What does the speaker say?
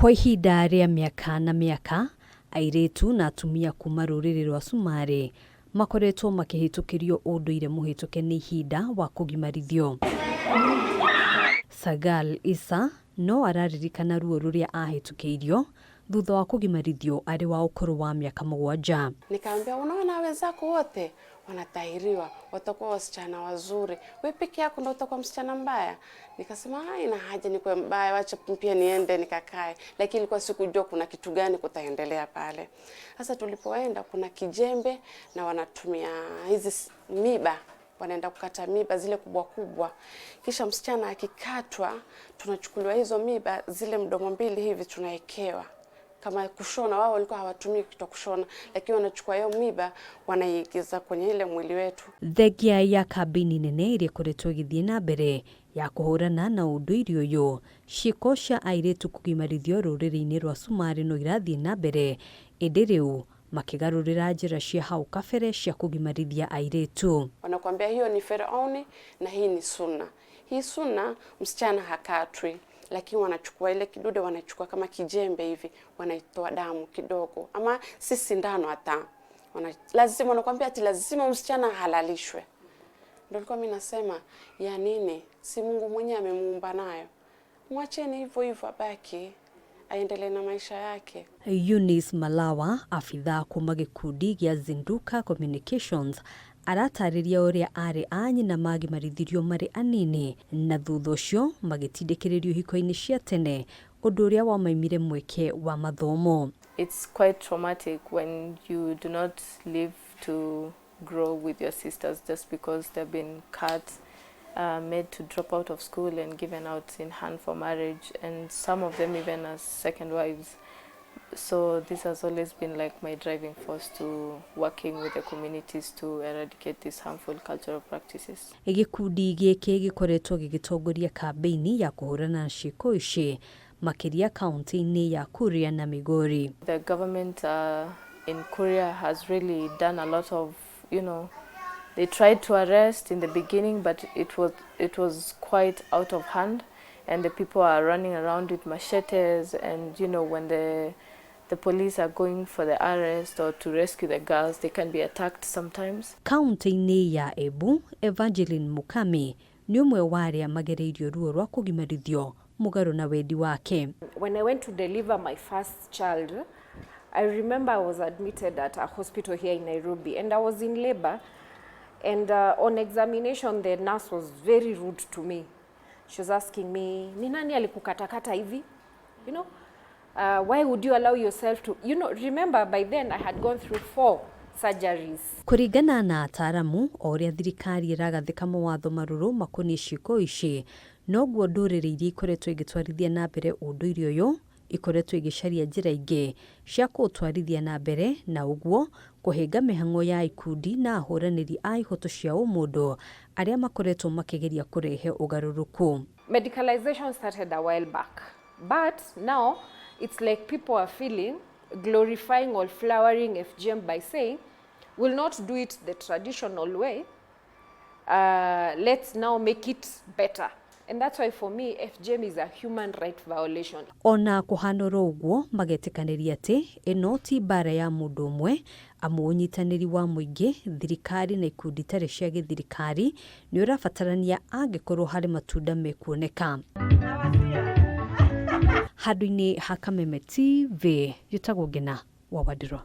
Kwa ihinda rĩa mĩaka na mĩaka, airitu na atumia kuma rũrĩrĩ rwa Somali makoretwo makĩhĩtũkĩrio ũndũire mũhĩtũke nĩ ihinda wa kugimarithio. Sagal Isa no araririkana ruo rũrĩa ahĩtũkĩirio thutha wa kugimarithio arĩ wa ũkũrũ wa mĩaka 7. Nikamwambia, unaona wenzako wote wanatahiriwa, watakuwa wasichana wazuri, wewe peke yako ndio utakuwa msichana mbaya. Nikasema haina haja nikuwe mbaya, wacha pia niende nikakae. Lakini ilikuwa sikujua kuna kitu gani kutaendelea pale. Sasa tulipoenda kuna kijembe na wanatumia hizi miba, wanaenda kukata miba zile kubwa kubwa. Kisha msichana akikatwa, tunachukuliwa hizo miba zile mdomo mbili hivi tunaekewa. Kama kushona, wao walikuwa hawatumii kitu kushona, lakini wanachukua hiyo miba wanaigiza kwenye ile mwili wetu. Thengia ya kambeini nene iria ikoretwo igithii na mbere ya kuhurana na ũndũire ũyũ, CIiko cia airitu kugimarithio rũrĩrĩ-inĩ rwa Somali no irathii na mbere, ĩndĩ rĩu makigarũrĩra njĩra cia hau kabere cia kugimarithia airitu. Wanakuambia hiyo ni faraoni na hii ni sunna. Hii sunna msichana hakatwi, lakini wanachukua ile kidude, wanachukua kama kijembe hivi, wanaitoa damu kidogo, ama si sindano hata. Lazima wanakuambia ati lazima msichana halalishwe. Ndio nilikuwa mimi nasema, ya nini? Si Mungu mwenyewe amemuumba nayo. Mwacheni hivyo hivyo abaki aendelee na maisha yake. Eunice Malawa, afitha kuma gĩkundi gĩa Zinduka Communications, aratarĩria ũrĩa arĩ a nyina magimarithirio marĩ anini na thutha ũcio magĩtindĩkĩrĩrio hiko-inĩ cia tene, ũndũ ũrĩa wamaimire mweke wa mathomo. It's quite traumatic when you do not live to grow with your sisters just because they've been cut, made to drop out of school and given out in hand for marriage, and some of them even as second wives. So this has always been like my driving force to working with the communities to eradicate these harmful cultural practices. Gĩkundi gĩkĩ gĩkoretwo gĩgĩtongoria kambeini ya kũhũrana na ciiko ici makĩria kaunti-inĩ ya Kuria na Migori. The government in Kuria has really done a lot of, they tried to arrest in the beginning, but it was quite out of hand, and the people are running around with machetes, and when the police are going for the arrest or to rescue the girls, they can be attacked sometimes. Kaunti-inĩ ya Embu, Evangeline Mukami ni ũmwe wa arĩa magereirio ruo rwa kugimarithio mũgarũ na wendi wake. When I went to deliver my first child, I remember I was admitted at a hospital here in Nairobi, and I was in labor, and on examination the nurse was very rude to me. She was asking me, ni nani alikukatakata hivi? Why would you allow yourself to, remember by then I had gone through 4 surgeries. Kũringana na ataaramu, o ũrĩa thirikari ĩragathĩka mawatho marũrũ makoniĩ ciiko ici, noguo ndũrĩrĩ iria ikoretwo igĩtwarithia na mbere ũndũire ũyũ ikoretwo igĩcaria njĩra ingĩ cia kũũtwarithia na mbere, na ũguo kũhĩnga mĩhang'o ya ikundi na ahũranĩri a ihoto cia ũmũndũ arĩa makoretwo makĩgeria kũrehe ũgarũrũku. Medicalization started a while back, but now it's like people are feeling glorifying or flowering FGM by saying, we'll not do it the traditional way, let's now make it better. And that's why for me FGM is a human right violation. Ona kũhana ũguo magetĩkanĩria atĩ ĩno ti mbara ya mũndũ ũmwe, amu ũnyitanĩri wa mũingĩ, thirikari na ikundi itarĩ cia gĩthirikari nĩ ũrabatarania angĩkorwo harĩ matunda mekuoneka. Handũ-inĩ ha Kameme TV, njĩtagwo Ngina wa Wadiro.